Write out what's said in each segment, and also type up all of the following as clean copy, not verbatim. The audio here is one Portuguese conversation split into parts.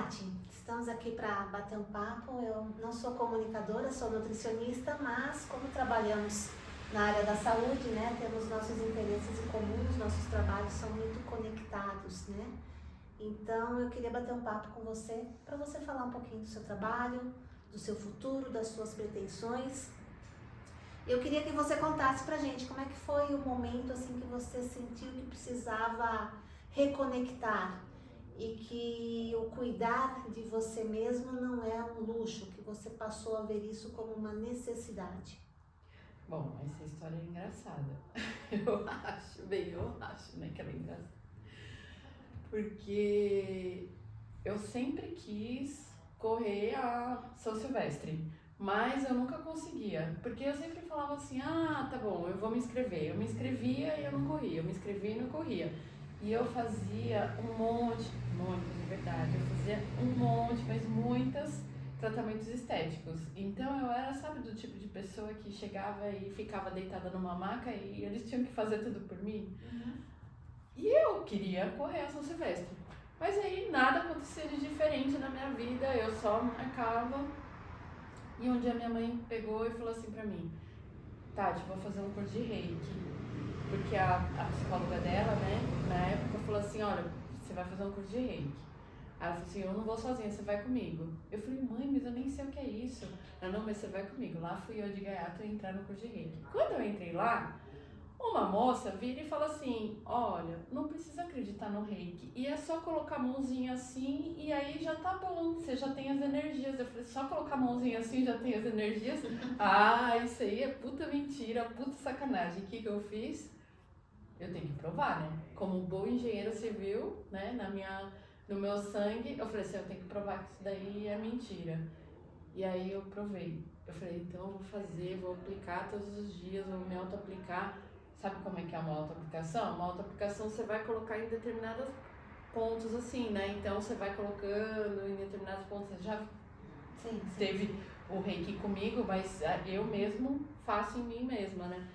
Tati, estamos aqui para bater um papo. Eu não sou comunicadora, sou nutricionista, mas como trabalhamos na área da saúde, né, temos nossos interesses em comuns, nossos trabalhos são muito conectados, né? Então eu queria bater um papo com você, para você falar um pouquinho do seu trabalho, do seu futuro, das suas pretensões. Eu queria que você contasse pra gente como é que foi o momento assim que você sentiu que precisava reconectar e que o cuidar de você mesmo não é um luxo, que você passou a ver isso como uma necessidade. Bom, essa história é engraçada. Eu acho, né, que ela é engraçada. Porque eu sempre quis correr a São Silvestre, mas eu nunca conseguia. Porque eu sempre falava assim, tá bom, eu vou me inscrever. Eu me inscrevia e eu não corria, eu me inscrevia e não corria. E eu fazia um monte de verdade, eu fazia um monte, mas muitas tratamentos estéticos. Então eu era, sabe, do tipo de pessoa que chegava e ficava deitada numa maca e eles tinham que fazer tudo por mim. E eu queria correr a São Silvestre. Mas aí nada acontecia de diferente na minha vida, eu só marcava. E um dia minha mãe pegou e falou assim pra mim, Tati, vou fazer um curso de Reiki. Porque a psicóloga dela, né, na época falou assim, olha, você vai fazer um curso de Reiki. Aí ela falou assim, eu não vou sozinha, você vai comigo. Eu falei, mãe, mas eu nem sei o que é isso. Ela, não, mas você vai comigo. Lá fui eu de gaiato entrar no curso de Reiki. Quando eu entrei lá, uma moça vira e fala assim, olha, não precisa acreditar no Reiki. E é só colocar a mãozinha assim e aí já tá bom, você já tem as energias. Eu falei, só colocar a mãozinha assim já tem as energias? Isso aí é puta mentira, puta sacanagem. O que eu fiz? Eu tenho que provar, né? Como um bom engenheiro civil, né, no meu sangue, eu falei assim, eu tenho que provar que isso daí é mentira. E aí eu provei. Eu falei, então eu vou fazer, vou aplicar todos os dias, vou me auto-aplicar. Sabe como é que é uma auto-aplicação? Uma auto-aplicação você vai colocar em determinados pontos assim, né? Então você vai colocando em determinados pontos. Você já teve o Reiki comigo, mas eu mesmo faço em mim mesma, né?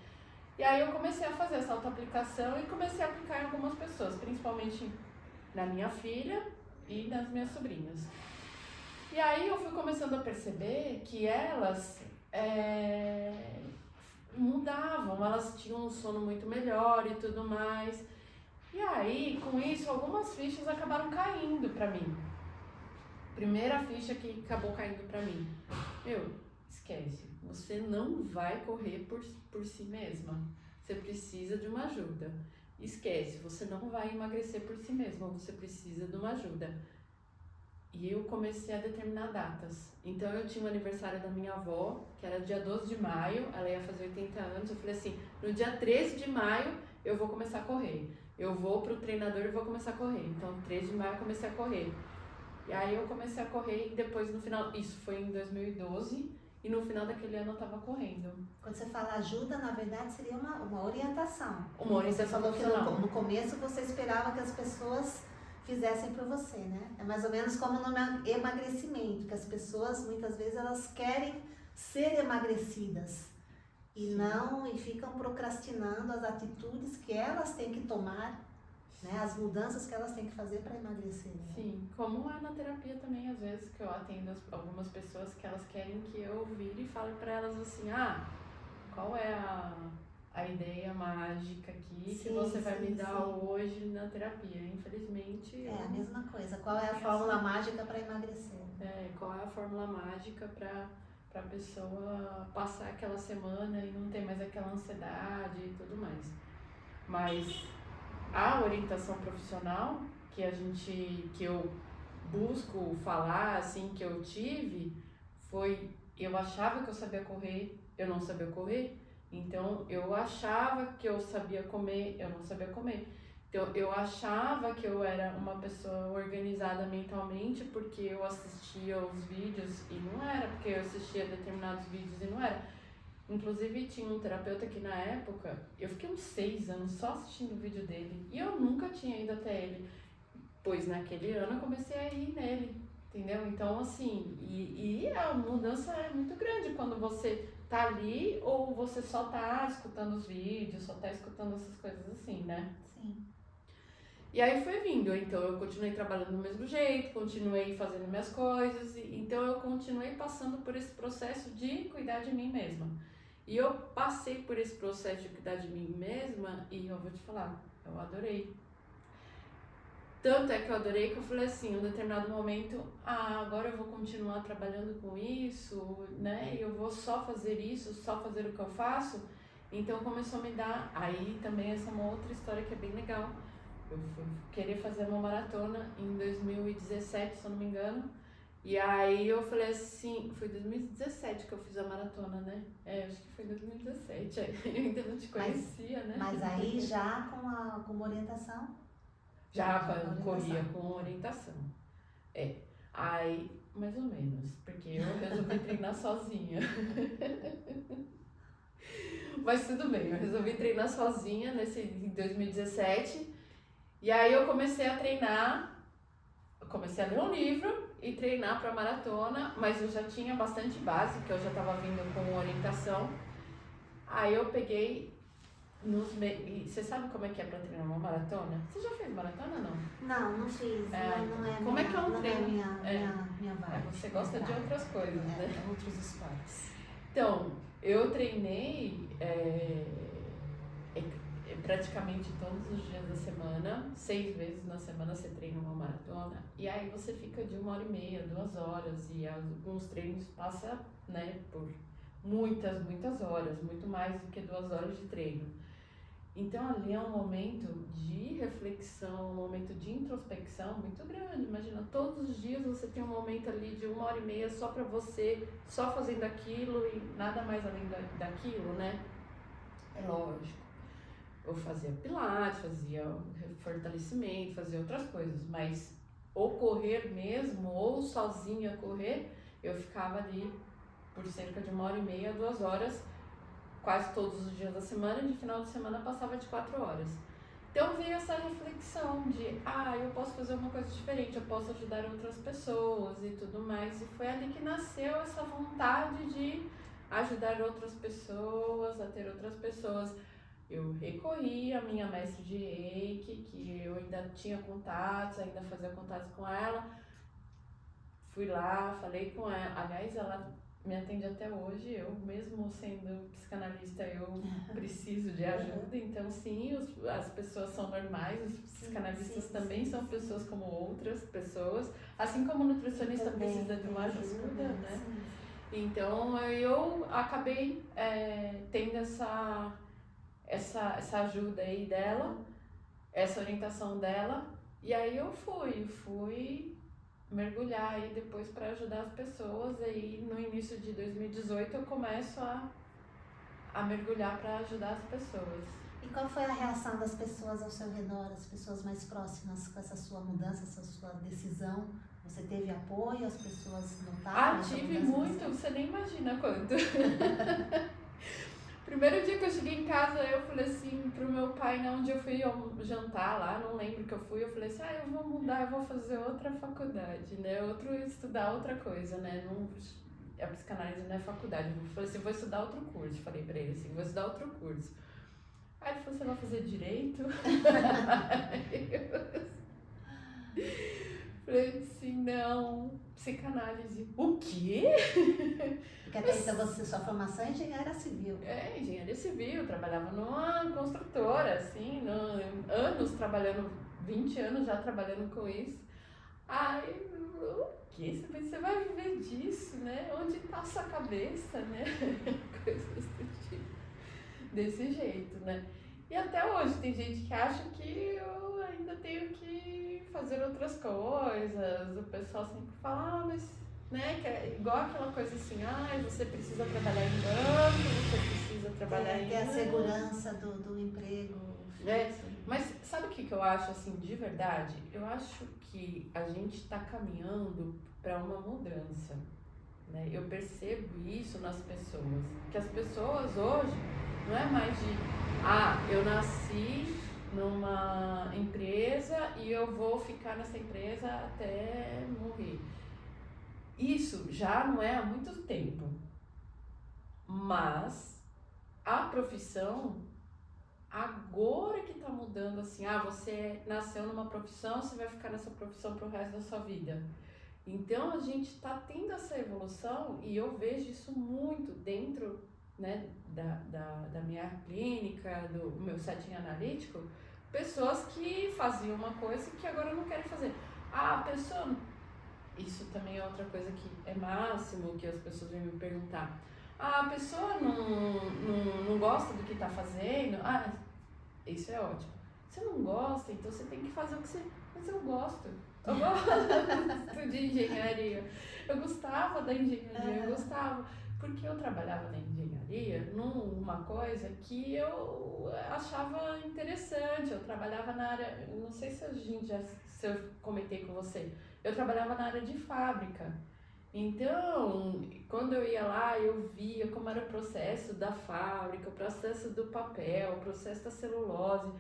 E aí eu comecei a fazer essa auto-aplicação e comecei a aplicar em algumas pessoas, principalmente na minha filha e nas minhas sobrinhas. E aí eu fui começando a perceber que elas mudavam, elas tinham um sono muito melhor e tudo mais. E aí, com isso, algumas fichas acabaram caindo pra mim. Primeira ficha que acabou caindo pra mim. Esquece, você não vai correr por si mesma. Você precisa de uma ajuda. Esquece, você não vai emagrecer por si mesma, você precisa de uma ajuda. E eu comecei a determinar datas. Então eu tinha o aniversário da minha avó, que era dia 12 de maio, ela ia fazer 80 anos. Eu falei assim, no dia 13 de maio eu vou começar a correr. Eu vou pro treinador e vou começar a correr. Então 13 de maio eu comecei a correr. E aí eu comecei a correr e depois no final, isso foi em 2012, e no final daquele ano eu tava correndo. Quando você fala ajuda, na verdade seria uma orientação. Uma orientação. Você falou que no começo você esperava que as pessoas fizessem por você, né? É mais ou menos como no emagrecimento, que as pessoas muitas vezes elas querem ser emagrecidas e ficam procrastinando as atitudes que elas têm que tomar, né? As mudanças que elas têm que fazer para emagrecer. Né? Sim, como é na terapia também, às vezes que eu atendo algumas pessoas que elas querem que eu vire e fale para elas assim, qual é a ideia mágica aqui que você vai me dar hoje na terapia. Infelizmente... É a mesma coisa. Qual é a fórmula mágica para emagrecer? Qual é a fórmula mágica para a pessoa passar aquela semana e não ter mais aquela ansiedade e tudo mais. Mas a orientação profissional que eu busco falar, assim, que eu tive, foi, eu achava que eu sabia correr, eu não sabia correr. Então, eu achava que eu sabia comer, eu não sabia comer. Então, eu achava que eu era uma pessoa organizada mentalmente porque eu assistia os vídeos e não era, porque eu assistia determinados vídeos e não era. Inclusive, tinha um terapeuta que na época, eu fiquei uns 6 anos só assistindo o vídeo dele e eu nunca tinha ido até ele. Pois naquele ano eu comecei a ir nele, entendeu? Então, assim, e a mudança é muito grande quando você tá ali ou você só tá escutando os vídeos, só tá escutando essas coisas assim, né? Sim. E aí foi vindo, então eu continuei trabalhando do mesmo jeito, continuei fazendo minhas coisas, então eu continuei passando por esse processo de cuidar de mim mesma. E eu passei por esse processo de cuidar de mim mesma e eu vou te falar, eu adorei. Tanto é que eu adorei que eu falei assim, em um determinado momento, agora eu vou continuar trabalhando com isso, né? E eu vou só fazer isso, só fazer o que eu faço. Então começou a me dar, aí também essa é uma outra história que é bem legal. Eu fui querer fazer uma maratona em 2017, se eu não me engano. E aí eu falei assim, foi 2017 que eu fiz a maratona, né? Acho que foi 2017, eu ainda não te conhecia, né? Mas aí já com uma orientação? Já corria com orientação. Aí, mais ou menos, porque eu resolvi treinar sozinha. Mas tudo bem, eu resolvi treinar sozinha em 2017. E aí eu comecei a treinar, eu comecei a ler um livro e treinar para maratona, mas eu já tinha bastante base, que eu já estava vindo com orientação. Aí eu peguei e você sabe como é que é para treinar uma maratona? Você já fez maratona ou não? Não fiz. Não é como é que é um treino? Minha vibe. Você gosta de outras coisas, né? Outros esportes. Então, eu treinei praticamente todos os dias da semana, 6 vezes na semana você treina uma maratona, e aí você fica de 1h30, 2 horas, e alguns treinos passam, né, por muitas horas, muito mais do que 2 horas de treino. Então ali é um momento de reflexão, um momento de introspecção muito grande. Imagina, todos os dias você tem um momento ali de 1h30 só para você, só fazendo aquilo e nada mais além daquilo, né? É lógico. Eu fazia pilates, fazia fortalecimento, fazia outras coisas, mas ou correr mesmo, ou sozinha correr, eu ficava ali por cerca de 1h30, 2 horas, quase todos os dias da semana, e de final de semana passava de 4 horas. Então veio essa reflexão de, eu posso fazer uma coisa diferente, eu posso ajudar outras pessoas e tudo mais, e foi ali que nasceu essa vontade de ajudar outras pessoas, a ter outras pessoas. Eu recorri à minha mestre de Reiki, que eu ainda tinha contatos, ainda fazia contatos com ela. Fui lá, falei com ela. Aliás, ela me atende até hoje. Eu, mesmo sendo psicanalista, eu preciso de ajuda. Então, sim, as pessoas são normais, os psicanalistas também são pessoas como outras pessoas. Assim como o nutricionista precisa de uma ajuda, né? Então, eu acabei tendo essa ajuda aí dela, essa orientação dela, e aí eu fui mergulhar aí depois para ajudar as pessoas. Aí no início de 2018 eu começo a mergulhar para ajudar as pessoas. E qual foi a reação das pessoas ao seu redor, as pessoas mais próximas com essa sua mudança, essa sua decisão? Você teve apoio, as pessoas notaram? Tive muito, você nem imagina quanto. Primeiro dia que eu cheguei em casa, eu falei assim pro meu pai, né, onde eu fui jantar lá, não lembro que eu fui, eu falei assim, eu vou mudar, eu vou fazer outra faculdade, né, estudar outra coisa, né, a psicanálise não é faculdade. Eu falei assim, vou estudar outro curso, falei pra ele assim, vou estudar outro curso. Aí ele falou, você vai fazer direito? Falei assim, não, psicanálise. O quê? Porque até então sua formação é engenharia civil. Engenharia civil, trabalhava numa construtora, assim, anos trabalhando, 20 anos já trabalhando com isso. Aí, o quê? Você vai viver disso, né? Onde tá a sua cabeça, né? Coisas do tipo. Desse jeito, né? E até hoje tem gente que acha que eu ainda tenho que fazer outras coisas. O pessoal sempre fala, mas, né, que é igual aquela coisa assim, você precisa trabalhar em banco, você precisa trabalhar em... Ter a segurança do emprego. Mas sabe o que eu acho, assim, de verdade? Eu acho que a gente está caminhando para uma mudança, né? Eu percebo isso nas pessoas, que as pessoas hoje não é mais de eu nasci numa empresa e eu vou ficar nessa empresa até morrer. Isso já não é há muito tempo, mas a profissão agora que tá mudando assim, você nasceu numa profissão, você vai ficar nessa profissão pro resto da sua vida. Então a gente tá tendo essa evolução e eu vejo isso muito dentro, né, da minha clínica, do meu setting analítico, pessoas que faziam uma coisa que agora não querem fazer. A pessoa, isso também é outra coisa que é máximo que as pessoas vêm me perguntar. A pessoa não gosta do que está fazendo. Isso é ótimo. Você não gosta, então você tem que fazer o que você... Mas eu gosto. Eu gosto de engenharia. Eu gostava da engenharia, eu gostava. Porque eu trabalhava na engenharia numa coisa que eu achava interessante. Eu trabalhava na área... Não sei se eu comentei com você. Eu trabalhava na área de fábrica. Então, quando eu ia lá, eu via como era o processo da fábrica, o processo do papel, o processo da celulose,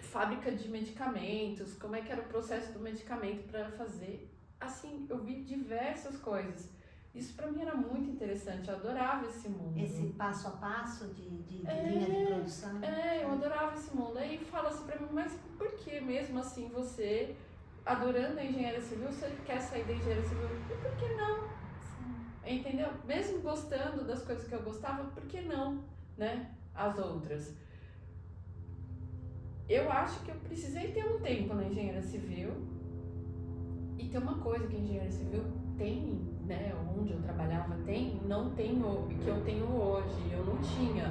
fábrica de medicamentos, como é que era o processo do medicamento para fazer. Assim, eu vi diversas coisas. Isso para mim era muito interessante, eu adorava esse mundo. Esse passo a passo de linha de produção. Eu adorava esse mundo. Aí fala assim para mim, mas por que mesmo assim você... adorando a engenharia civil, você quer sair da engenharia civil? E por que não? Sim. Entendeu? Mesmo gostando das coisas que eu gostava, por que não, né? As outras. Eu acho que eu precisei ter um tempo na engenharia civil e tem uma coisa que a engenharia civil tem, né? Onde eu trabalhava não tem que eu tenho hoje, eu não tinha.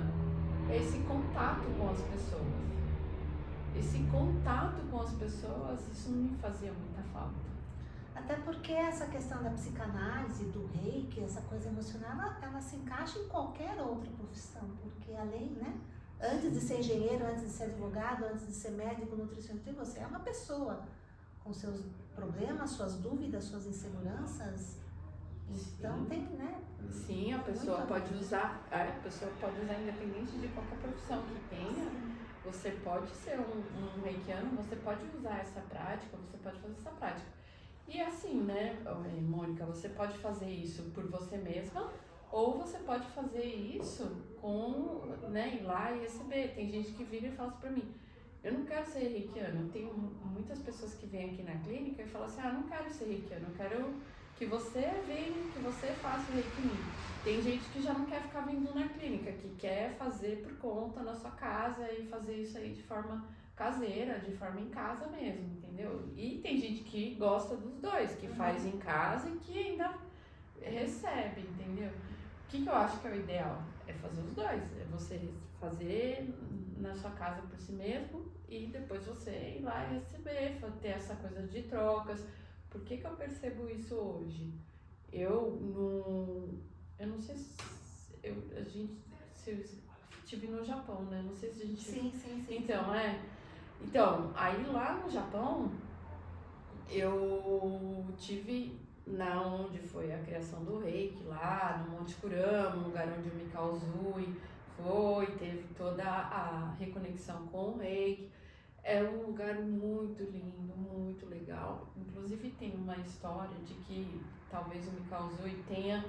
É esse contato com as pessoas. Esse contato com as pessoas, isso não me fazia muita falta. Até porque essa questão da psicanálise, do reiki, essa coisa emocional, ela se encaixa em qualquer outra profissão, porque além, né? Antes de ser engenheiro, antes de ser advogado, antes de ser médico, nutricionista, você é uma pessoa com seus problemas, suas dúvidas, suas inseguranças. Então tem, né? Sim, a pessoa pode usar, independente de qualquer profissão que tenha. Sim. Você pode ser um reikiano, você pode usar essa prática, você pode fazer essa prática. E assim, né, Mônica, você pode fazer isso por você mesma, ou você pode fazer isso com, né, ir lá e receber. Tem gente que vira e fala assim pra mim, eu não quero ser reikiano. Tem muitas pessoas que vêm aqui na clínica e falam assim, não quero ser reikiano, eu quero que você venha, que você faça o reiki em mim. Tem gente que já não quer ficar vindo na clínica, que quer fazer por conta na sua casa e fazer isso aí de forma caseira, de forma em casa mesmo, entendeu? E tem gente que gosta dos dois, que faz em casa e que ainda recebe, entendeu? O que eu acho que é o ideal? É fazer os dois, é você fazer na sua casa por si mesmo e depois você ir lá e receber, ter essa coisa de trocas. Por que eu percebo isso hoje? Eu não sei se a gente estive no Japão, né? Não sei se a gente... Sim. Então, aí lá no Japão, eu tive onde foi a criação do reiki, lá no Monte Kurama, no lugar onde o Mikao Usui teve toda a reconexão com o reiki. É um lugar muito lindo, muito legal. Inclusive tem uma história de que talvez o Mikao Usui tenha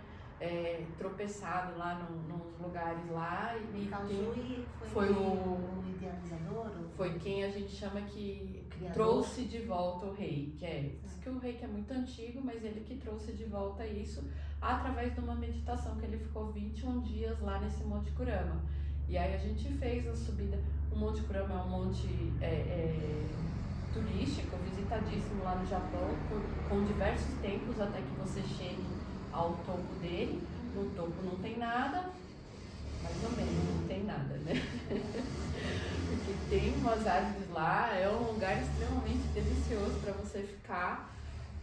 tropeçado lá nos lugares lá. E Mikao Usui foi o idealizador? Foi quem a gente chama que trouxe de volta o reiki. Diz que o reiki é muito antigo, mas ele que trouxe de volta isso através de uma meditação que ele ficou 21 dias lá nesse Monte Kurama. E aí a gente fez a subida. O Monte Kurama é um monte turístico, visitadíssimo lá no Japão, com diversos templos até que você chegue ao topo dele. No topo não tem nada, mais ou menos não tem nada, né? Porque tem umas árvores lá, é um lugar extremamente delicioso para você ficar.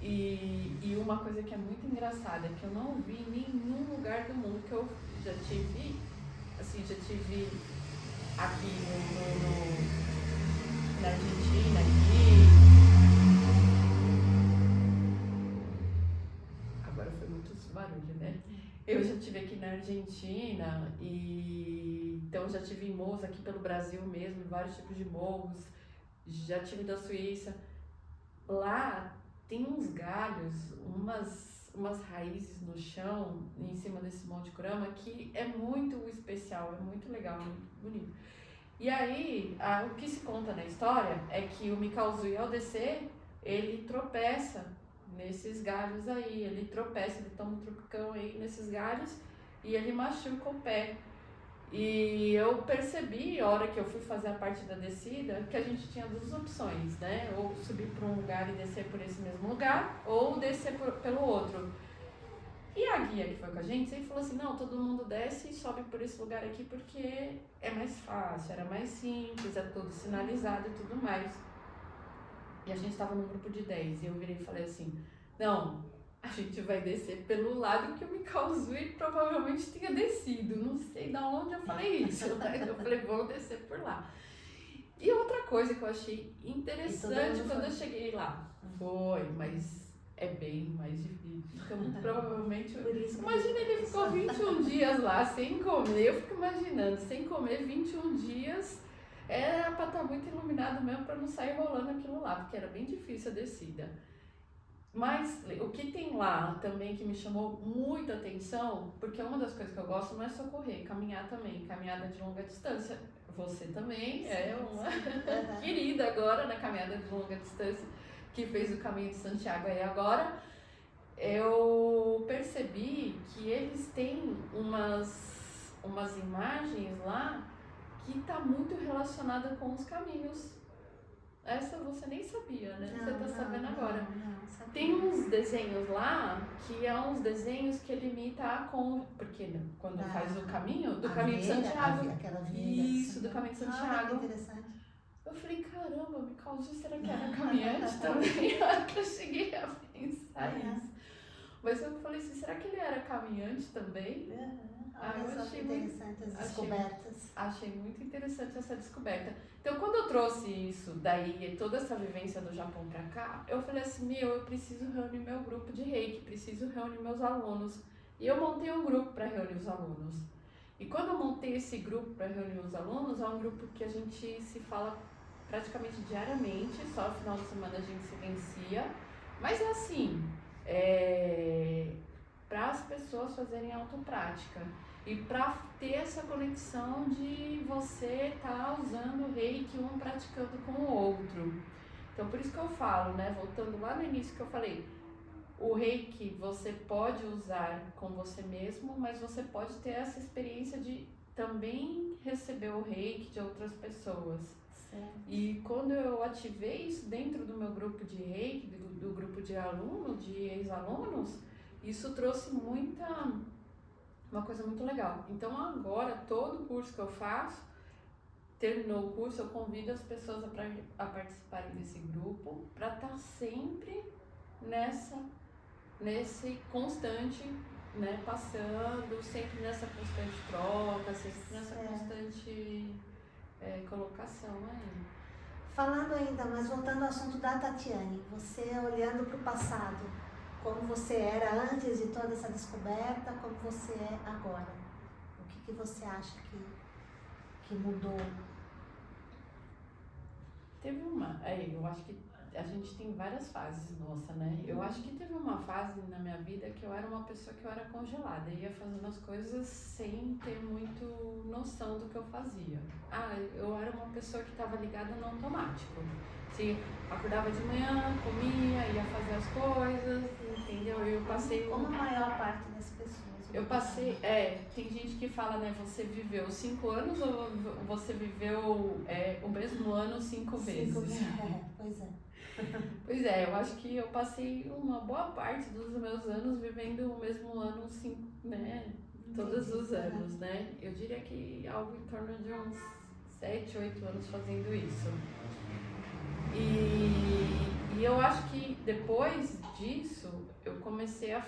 E uma coisa que é muito engraçada, que eu não vi em nenhum lugar do mundo, que eu já tive aqui na Argentina, agora foi muito barulho, né? Eu já estive aqui na Argentina então já tive em morros aqui pelo Brasil mesmo, em vários tipos de morros, já tive da Suíça. Lá tem uns galhos, umas raízes no chão, em cima desse Monte Kurama, que é muito especial, é muito legal, muito bonito. E aí, o que se conta na história é que o Mikauzui, ao descer, ele tropeça nesses galhos aí, ele tropeça, ele toma um trucão aí nesses galhos e ele machuca o pé. E eu percebi, a hora que eu fui fazer a parte da descida, que a gente tinha duas opções, né? Ou subir para um lugar e descer por esse mesmo lugar, ou descer pelo outro. E a guia que foi com a gente sempre falou assim, não, todo mundo desce e sobe por esse lugar aqui porque é mais fácil, era mais simples, é tudo sinalizado e tudo mais. E a gente estava num grupo de 10 e eu virei e falei assim, não, a gente vai descer pelo lado que o Mikauzui provavelmente tenha descido. Não sei de onde eu falei isso, mas eu falei, vamos descer por lá. E outra coisa que eu achei interessante quando eu cheguei lá, mas é bem mais difícil. Então, muito provavelmente, imagina, ele ficou 21 dias lá sem comer, eu fico imaginando, sem comer 21 dias, era pra estar muito iluminado mesmo pra não sair rolando aquilo lá, porque era bem difícil a descida. Mas o que tem lá também que me chamou muita atenção, porque uma das coisas que eu gosto não é só correr, caminhar também, caminhada de longa distância. Você também é uma querida agora na caminhada de longa distância, que fez o caminho de Santiago aí agora. Eu percebi que eles têm umas imagens lá que tá muito relacionada com os caminhos. Essa você nem sabia, né? Você tá sabendo agora. Não sabia. Tem uns desenhos lá que é uns desenhos que ele imita porque quando faz o caminho, do caminho de Santiago. Aquela vieira. Isso, do caminho de Santiago. Que interessante. Eu falei, caramba, me causou, será que era caminhante também? Eu cheguei a pensar isso. Mas eu falei assim, será que ele era caminhante também? Eu achei interessante as descobertas. Achei muito interessante essa descoberta. Então, quando eu trouxe isso daí, toda essa vivência do Japão pra cá, eu falei assim, eu preciso reunir meu grupo de Reiki, preciso reunir meus alunos. E eu montei um grupo para reunir os alunos. E quando eu montei esse grupo para reunir os alunos, é um grupo que a gente se fala praticamente diariamente, só no final de semana a gente se vencia. Mas é assim, para as pessoas fazerem autoprática e para ter essa conexão de você estar usando o Reiki um praticando com o outro. Então por isso que eu falo, né, voltando lá no início que eu falei, o Reiki você pode usar com você mesmo, mas você pode ter essa experiência de também receber o Reiki de outras pessoas. Certo. E quando eu ativei isso dentro do meu grupo de Reiki, do grupo de alunos, de ex-alunos, isso trouxe uma coisa muito legal. Então agora, todo curso que eu faço, terminou o curso, eu convido as pessoas a participarem desse grupo, para estar sempre nesse constante, né, passando, sempre nessa constante troca, sempre nessa constante colocação aí. Falando ainda, mas voltando ao assunto da Tatiane, você olhando para o passado, como você era antes de toda essa descoberta, como você é agora. O que você acha que mudou? Teve eu acho que a gente tem várias fases, nossa, né? Eu acho que teve uma fase na minha vida que eu era uma pessoa que eu era congelada, ia fazendo as coisas sem ter muito noção do que eu fazia. Eu era uma pessoa que estava ligada no automático. Se acordava de manhã, comia, ia fazer as coisas, entendeu? Eu passei... Como a maior parte das pessoas. Eu passei... tem gente que fala, né? Você viveu 5 anos ou você viveu o mesmo ano 5 vezes? 5 vezes, pois é. Pois é, eu acho que eu passei uma boa parte dos meus anos vivendo o mesmo ano, né? Todos os anos, né? Eu diria que algo em torno de uns 7, 8 anos fazendo isso. E eu acho que depois disso, eu comecei a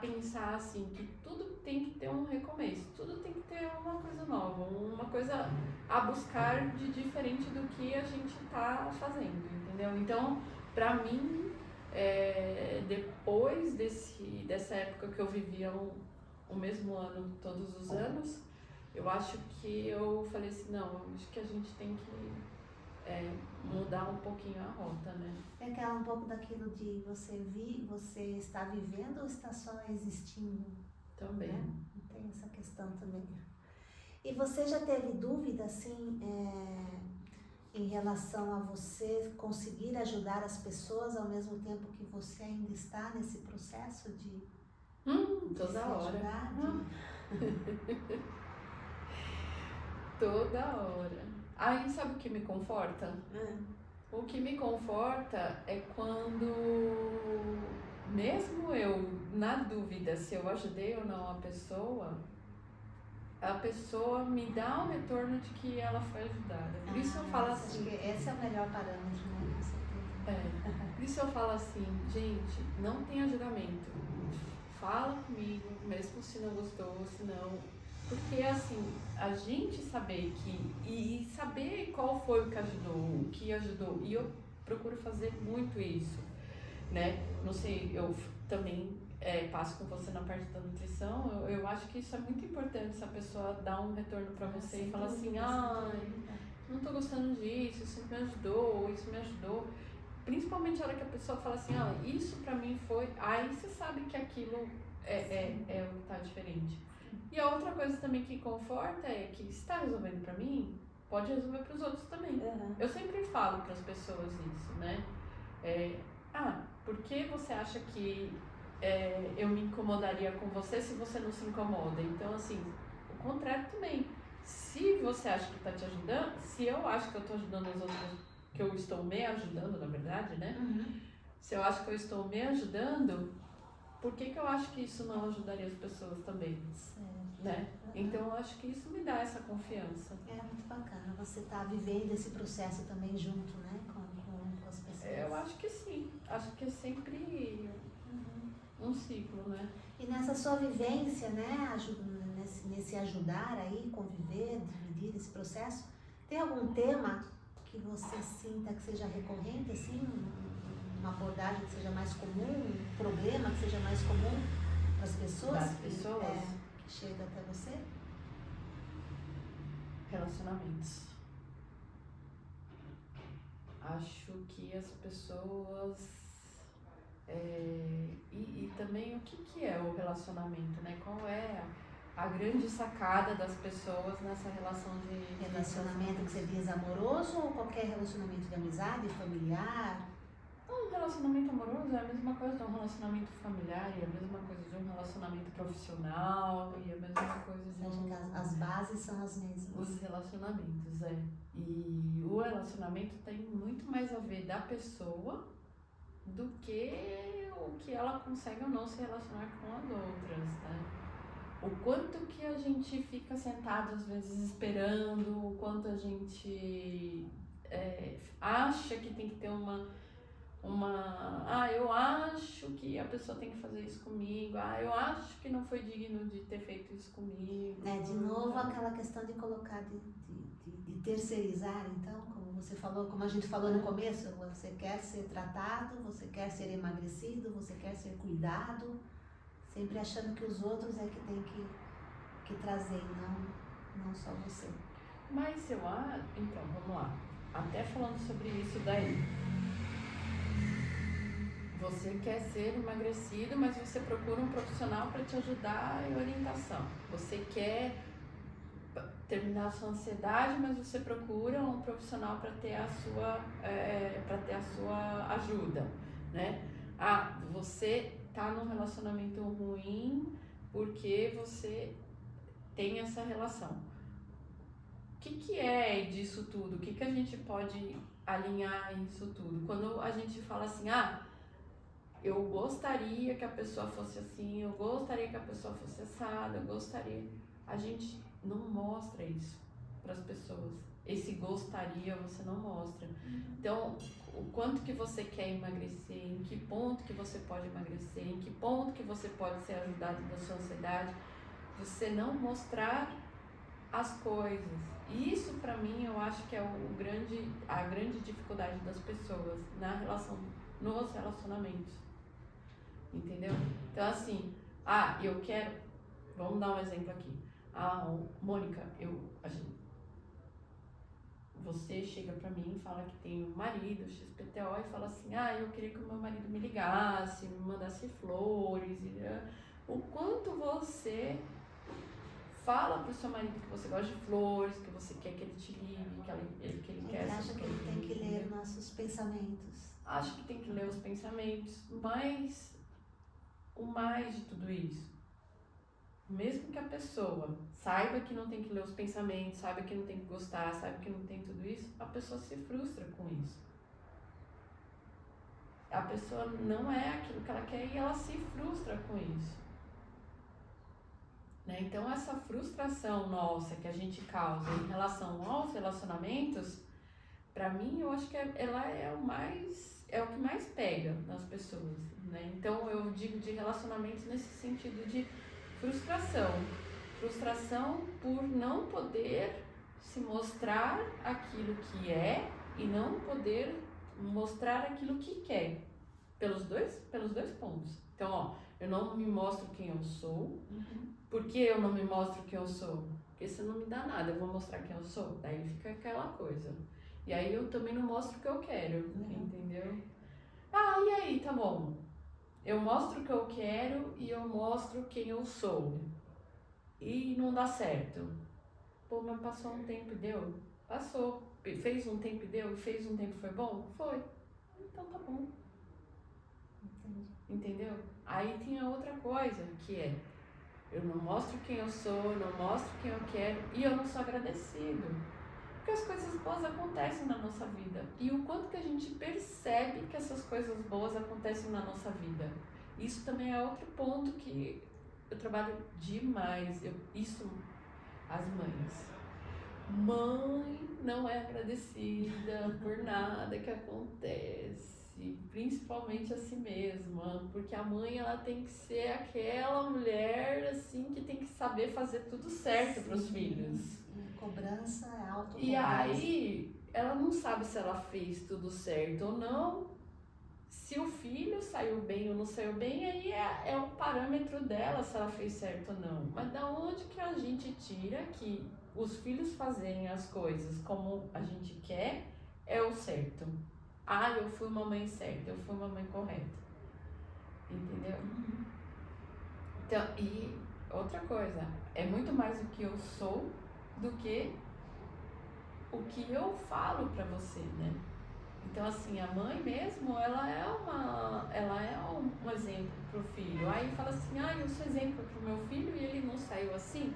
pensar assim, que tudo tem que ter um recomeço, tudo tem que ter uma coisa nova, uma coisa a buscar de diferente do que a gente tá fazendo, entendeu? Então, pra mim, depois dessa época que eu vivia o mesmo ano todos os anos, eu acho que eu falei assim, não, acho que a gente tem que mudar um pouquinho a rota, né? É que é um pouco daquilo de você está vivendo ou está só existindo? Também. Né? Tem essa questão também. E você já teve dúvida, assim, em relação a você conseguir ajudar as pessoas ao mesmo tempo que você ainda está nesse processo de Toda se hora. ajudar? Toda hora. Aí sabe o que me conforta? O que me conforta é quando, mesmo eu na dúvida se eu ajudei ou não a pessoa me dá um retorno de que ela foi ajudada. Por isso eu falo assim. Acho que esse é o melhor parâmetro, né? Com certeza. Por isso eu falo assim, gente, não tenha julgamento. Fala comigo, mesmo se não gostou, se não. Porque assim, a gente saber e saber qual foi o que ajudou. E eu procuro fazer muito isso, né? Não sei, eu também passo com você na parte da nutrição. Eu acho que isso é muito importante, se a pessoa dá um retorno pra você e fala assim, não tô gostando disso, isso me ajudou, isso me ajudou. Principalmente a hora que a pessoa fala assim, isso pra mim foi. Aí você sabe que aquilo é o que tá diferente. E a outra coisa também que conforta é que se tá resolvendo pra mim, pode resolver pros outros também. Eu sempre falo pras pessoas isso, né? Por que você acha que eu me incomodaria com você se você não se incomoda? Então, assim, o contrário também. Se você acha que tá te ajudando, se eu acho que eu tô ajudando as outras, que eu estou me ajudando, na verdade, né? Se eu acho que eu estou me ajudando, por que eu acho que isso não ajudaria as pessoas também? Né? Então eu acho que isso me dá essa confiança. É muito bacana. Você tá vivendo esse processo também junto, né? Com as pessoas. Eu acho que sim. Acho que é sempre um ciclo, né? E nessa sua vivência, né? Nesse ajudar aí, conviver, dividir esse processo, tem algum tema que você sinta que seja recorrente, assim? Uma abordagem que seja mais comum, um problema que seja mais comum para as pessoas? Das pessoas? Que chega até você? Relacionamentos. Acho que as pessoas... E também o que é o relacionamento, né? Qual é a grande sacada das pessoas nessa relação de... Relacionamento que você diz amoroso ou qualquer relacionamento de amizade, familiar? Um relacionamento amoroso é a mesma coisa de um relacionamento familiar, e a mesma coisa de um relacionamento profissional, e a mesma coisa de as bases são as mesmas. Os relacionamentos, E o relacionamento tem muito mais a ver da pessoa do que o que ela consegue ou não se relacionar com as outras, né? O quanto que a gente fica sentado às vezes esperando, o quanto a gente acha que tem que ter eu acho que a pessoa tem que fazer isso comigo, eu acho que não foi digno de ter feito isso comigo. De novo aquela questão de colocar, de terceirizar, então, como você falou, como a gente falou no começo, você quer ser tratado, você quer ser emagrecido, você quer ser cuidado, sempre achando que os outros é que tem que trazer, não só você. Mas então, vamos lá, até falando sobre isso daí. Você quer ser emagrecido, mas você procura um profissional para te ajudar em orientação. Você quer terminar a sua ansiedade, mas você procura um profissional para ter a sua ajuda, né? Você tá num relacionamento ruim porque você tem essa relação. O que é disso tudo? O que a gente pode alinhar isso tudo? Quando a gente fala assim, eu gostaria que a pessoa fosse assim, eu gostaria que a pessoa fosse assada, a gente não mostra isso para as pessoas. Esse gostaria você não mostra. Então, o quanto que você quer emagrecer, em que ponto que você pode emagrecer, em que ponto que você pode ser ajudado da sua ansiedade, você não mostrar as coisas. Isso para mim eu acho que é a grande dificuldade das pessoas nos relacionamentos. Entendeu? Então assim, vamos dar um exemplo aqui. Mônica, você chega pra mim e fala que tem um marido, XPTO, e fala assim, eu queria que o meu marido me ligasse, me mandasse flores, o quanto você Fala pro seu marido que você gosta de flores, que você quer que ele te ligue, que ele quer... Ele acha que ele tem que ler nossos pensamentos. Acho que tem que ler os pensamentos, mas o mais de tudo isso, mesmo que a pessoa saiba que não tem que ler os pensamentos, saiba que não tem que gostar, saiba que não tem tudo isso, a pessoa se frustra com isso. A pessoa não é aquilo que ela quer e ela se frustra com isso. Né? Então essa frustração nossa que a gente causa em relação aos relacionamentos, pra mim eu acho que ela é o que mais pega nas pessoas, né? Então eu digo de relacionamentos nesse sentido de frustração por não poder se mostrar aquilo que é e não poder mostrar aquilo que quer, pelos dois pontos. Então, ó, eu não me mostro quem eu sou. Por que eu não me mostro quem eu sou? Porque você não me dá nada, eu vou mostrar quem eu sou. Daí fica aquela coisa. E aí eu também não mostro o que eu quero, entendeu? Ah, e aí, tá bom. Eu mostro o que eu quero e eu mostro quem eu sou. E não dá certo. Pô, mas passou um tempo e deu? Passou. Fez um tempo e deu? Fez um tempo e foi bom? Foi. Então tá bom. Entendeu? Aí tem a outra coisa, que é: eu não mostro quem eu sou, eu não mostro quem eu quero e eu não sou agradecido. Porque as coisas boas acontecem na nossa vida. E o quanto que a gente percebe que essas coisas boas acontecem na nossa vida. Isso também é outro ponto que eu trabalho demais. As mães. Mãe não é agradecida por nada que acontece. Principalmente a si mesma, porque a mãe ela tem que ser aquela mulher assim que tem que saber fazer tudo certo para os filhos. Cobrança é autocobrança. E aí ela não sabe se ela fez tudo certo ou não. Se o filho saiu bem ou não saiu bem, aí é o parâmetro dela se ela fez certo ou não. Mas da onde que a gente tira que os filhos fazerem as coisas como a gente quer é o certo? Ah, eu fui uma mãe certa, eu fui uma mãe correta. Entendeu? Então, e outra coisa, é muito mais o que eu sou do que o que eu falo pra você, né? Então, assim, a mãe mesmo, ela é um exemplo pro filho. Aí fala assim, eu sou exemplo pro meu filho e ele não saiu assim.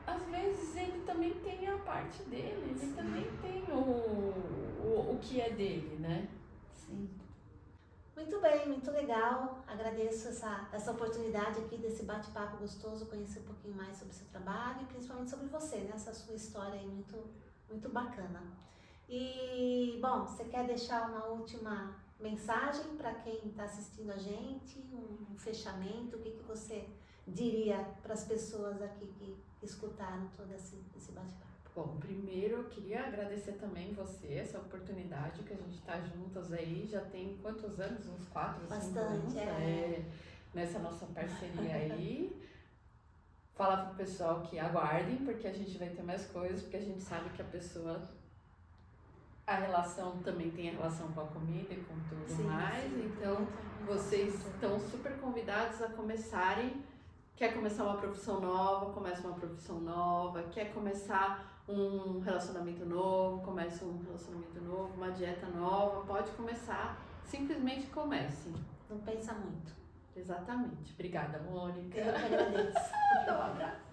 Às vezes ele também tem a parte dele, ele também tem o que é dele, né? Sim. Muito bem, muito legal. Agradeço essa oportunidade aqui desse bate-papo gostoso, conhecer um pouquinho mais sobre o seu trabalho e principalmente sobre você, né? Essa sua história aí muito, muito bacana. E, bom, você quer deixar uma última mensagem para quem está assistindo a gente? Um fechamento? O que você diria para as pessoas aqui que escutaram todo esse bate-papo? Bom, primeiro eu queria agradecer também você, essa oportunidade que a gente está juntas aí, já tem quantos anos? Uns 4, 5 anos? Nessa nossa parceria aí. Falar pro pessoal que aguardem, porque a gente vai ter mais coisas, porque a gente sabe que a relação também tem a relação com a comida e com tudo mais, então vocês estão super convidados a começarem. Quer começar uma profissão nova, começa uma profissão nova. Quer começar um relacionamento novo, começa um relacionamento novo. Uma dieta nova, pode começar. Simplesmente comece. Não pensa muito. Exatamente. Obrigada, Mônica. Eu que agradeço. Um abraço.